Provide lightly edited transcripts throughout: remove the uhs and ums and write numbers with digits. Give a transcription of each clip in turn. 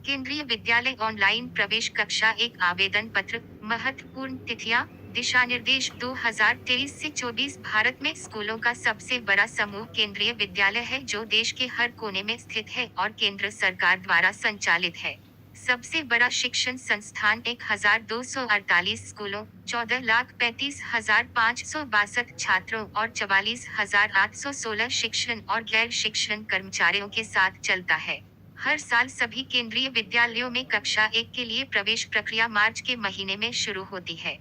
केंद्रीय विद्यालय ऑनलाइन प्रवेश कक्षा एक आवेदन पत्र। महत्वपूर्ण तिथियां। दिशा निर्देश 2023 से 24। भारत में स्कूलों का सबसे बड़ा समूह केंद्रीय विद्यालय है जो देश के हर कोने में स्थित है और केंद्र सरकार द्वारा संचालित है। सबसे बड़ा शिक्षण संस्थान 1248 स्कूलों, 14,35,562 छात्रों और 44,816 शिक्षण और गैर शिक्षण कर्मचारियों के साथ चलता है। हर साल सभी केंद्रीय विद्यालयों में कक्षा 1 के लिए प्रवेश प्रक्रिया मार्च के महीने में शुरू होती है।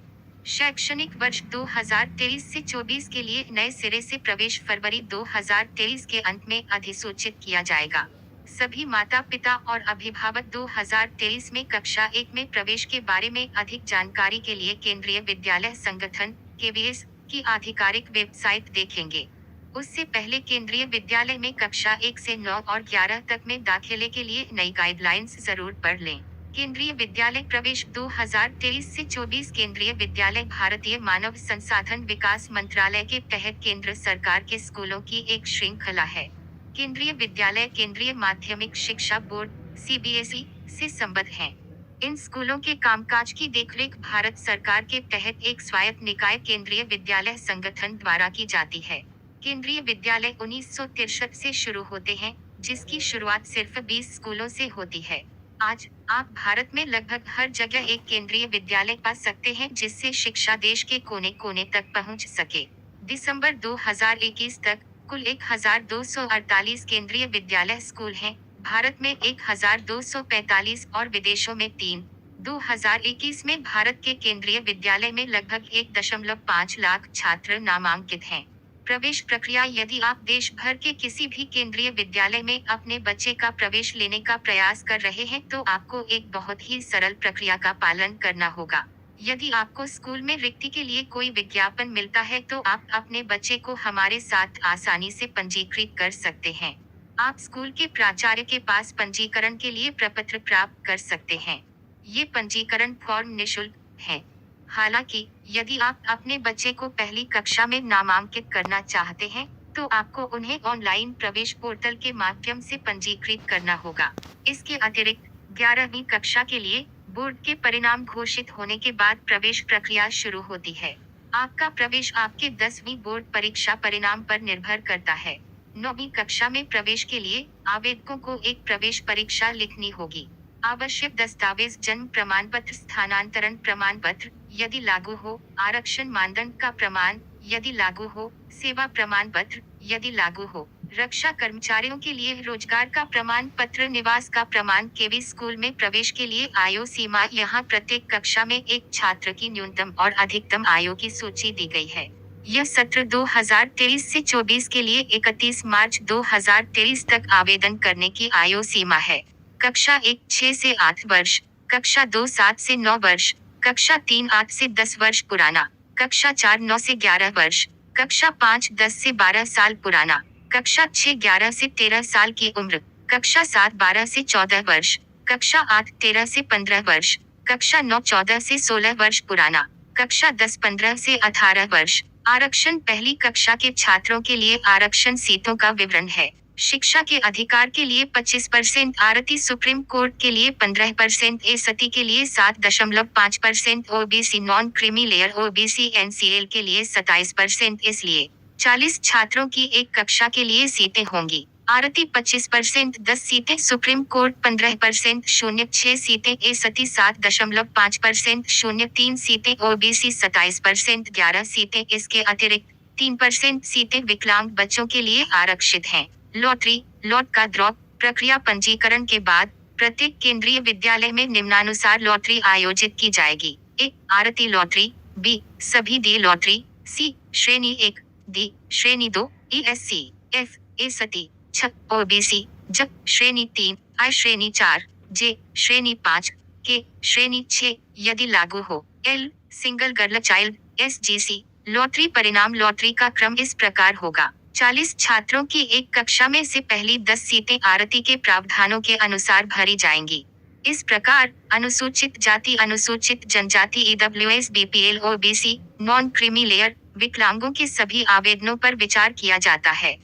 शैक्षणिक वर्ष 2023 से 24 के लिए नए सिरे से प्रवेश फरवरी 2023 के अंत में अधिसूचित किया जाएगा। सभी माता पिता और अभिभावक 2023 में कक्षा 1 में प्रवेश के बारे में अधिक जानकारी के लिए केंद्रीय विद्यालय संगठन (केवीएस) की आधिकारिक वेबसाइट देखेंगे। उससे पहले केंद्रीय विद्यालय में कक्षा 1 से 9 और 11 तक में दाखिले के लिए नई गाइडलाइंस जरूर पढ़ लें। केंद्रीय विद्यालय प्रवेश 2023 से 24। केंद्रीय विद्यालय भारतीय मानव संसाधन विकास मंत्रालय के तहत केंद्र सरकार के स्कूलों की एक श्रृंखला है। केंद्रीय विद्यालय केंद्रीय माध्यमिक शिक्षा बोर्ड (सीबीएसई) से संबद्ध हैं। इन स्कूलों के कामकाज की देखरेख भारत सरकार के तहत एक स्वायत्त निकाय केंद्रीय विद्यालय संगठन द्वारा की जाती है। केंद्रीय विद्यालय 1963 से शुरू होते हैं, जिसकी शुरुआत सिर्फ 20 स्कूलों से होती है। आज आप भारत में लगभग हर जगह एक केंद्रीय विद्यालय पा सकते हैं जिससे शिक्षा देश के कोने कोने तक पहुंच सके। दिसंबर 2021 तक कुल 1248 केंद्रीय विद्यालय स्कूल हैं। भारत में 1245 और विदेशों में 3। 2021 में भारत के केंद्रीय विद्यालय में लगभग 1.5 लाख छात्र नामांकित हैं। प्रवेश प्रक्रिया। यदि आप देश भर के किसी भी केंद्रीय विद्यालय में अपने बच्चे का प्रवेश लेने का प्रयास कर रहे हैं तो आपको एक बहुत ही सरल प्रक्रिया का पालन करना होगा। यदि आपको स्कूल में रिक्ति के लिए कोई विज्ञापन मिलता है तो आप अपने बच्चे को हमारे साथ आसानी से पंजीकृत कर सकते हैं। आप स्कूल के प्राचार्य के पास पंजीकरण के लिए प्रपत्र प्राप्त कर सकते हैं। ये पंजीकरण फॉर्म निःशुल्क है। हालांकि, यदि आप अपने बच्चे को पहली कक्षा में नामांकित करना चाहते हैं, तो आपको उन्हें ऑनलाइन प्रवेश पोर्टल के माध्यम से पंजीकृत करना होगा। इसके अतिरिक्त 11वीं कक्षा के लिए बोर्ड के परिणाम घोषित होने के बाद प्रवेश प्रक्रिया शुरू होती है। आपका प्रवेश आपके 10वीं बोर्ड परीक्षा परिणाम पर निर्भर करता है। 9वीं कक्षा में प्रवेश के लिए आवेदकों को एक प्रवेश परीक्षा लिखनी होगी। आवश्यक दस्तावेज: जन्म प्रमाण पत्र, स्थानांतरण प्रमाण पत्र यदि लागू हो, आरक्षण मानदंड का प्रमाण यदि लागू हो, सेवा प्रमाण पत्र यदि लागू हो, रक्षा कर्मचारियों के लिए रोजगार का प्रमाण पत्र, निवास का प्रमाण। केवी स्कूल में प्रवेश के लिए आयु सीमा। यहाँ प्रत्येक कक्षा में एक छात्र की न्यूनतम और अधिकतम आयु की सूची दी गई है। यह सत्र 2023 से 24 के लिए 31 मार्च 2023 तक आवेदन करने की आयु सीमा है। कक्षा 1 6 से 8 वर्ष, कक्षा 2 7 से 9 वर्ष, कक्षा 3 8 से 10 वर्ष पुराना, कक्षा 4 9 से 11 वर्ष, कक्षा 5 10 से 12 साल पुराना, कक्षा 6 11 से 13 साल की उम्र, कक्षा 7 12 से 14 वर्ष, कक्षा 8 13 से 15 वर्ष, कक्षा 9 14 से 16 वर्ष पुराना, कक्षा 10 15 से 18 वर्ष। आरक्षण: पहली कक्षा के छात्रों के लिए आरक्षण सीटों का विवरण है। शिक्षा के अधिकार के लिए 25% आरटी, सुप्रीम कोर्ट के लिए 15%, एसटी के लिए 7.5%, OBC non creamy layer OBC NCL के लिए 27%। इसलिए 40 छात्रों की एक कक्षा के लिए सीटें होंगी। आरटी 25%, 10 सीटें, सुप्रीम कोर्ट 15%, 0.6 सीटें, एसटी 7.5%, 0.3 सीटें, ओबीसी 27%, 11 सीटें। इसके अतिरिक्त 3% सीटें विकलांग बच्चों के लिए आरक्षित हैं। लॉटरी, लॉट का ड्रॉप प्रक्रिया। पंजीकरण के बाद प्रत्येक केंद्रीय विद्यालय में निम्नानुसार लॉटरी आयोजित की जाएगी: ए. आरती लॉटरी, बी. सभी डे लॉटरी, सी. श्रेणी 1, डी. श्रेणी 2, ईएससी, एफ. एसटी, छ. ओबीसी, ज. श्रेणी 3, आई. श्रेणी 4, जे. श्रेणी 5, के. श्रेणी 6 यदि लागू हो, L. Single girl child, SGC. Lottery परिणाम। लॉटरी का क्रम इस प्रकार होगा: 40 छात्रों की एक कक्षा में से पहली 10 सीटें आरती के प्रावधानों के अनुसार भरी जाएंगी। इस प्रकार अनुसूचित जाति, अनुसूचित जनजाति, EWS, BPL, OBC, non creamy layer, विकलांगों के सभी आवेदनों पर विचार किया जाता है।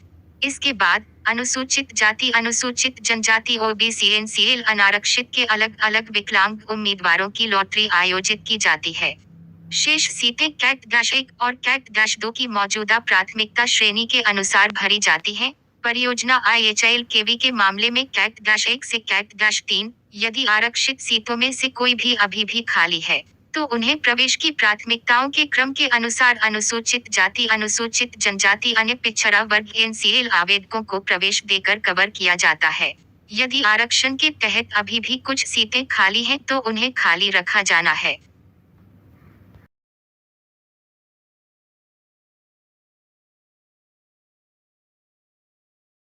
इसके बाद अनुसूचित जाति अनुसूचित जनजाति ओबीसी एनसीएल अनारक्षित के अलग अलग विकलांग उम्मीदवारों की लॉटरी आयोजित की जाती है। शेष सीटें कैट-1 और कैट-2 की मौजूदा प्राथमिकता श्रेणी के अनुसार भरी जाती हैं। परियोजना आईएचएल केवी के मामले में कैट-1 से कैट-3 यदि आरक्षित सीटों में से कोई भी अभी भी खाली है, तो उन्हें प्रवेश की प्राथमिकताओं के क्रम के अनुसार अनुसूचित जाति अनुसूचित जनजाति अन्य पिछड़ा वर्ग एनसीएल आवेदकों को प्रवेश देकर कवर किया जाता है। यदि आरक्षण के तहत अभी भी कुछ सीटें खाली हैं तो उन्हें खाली रखा जाना है।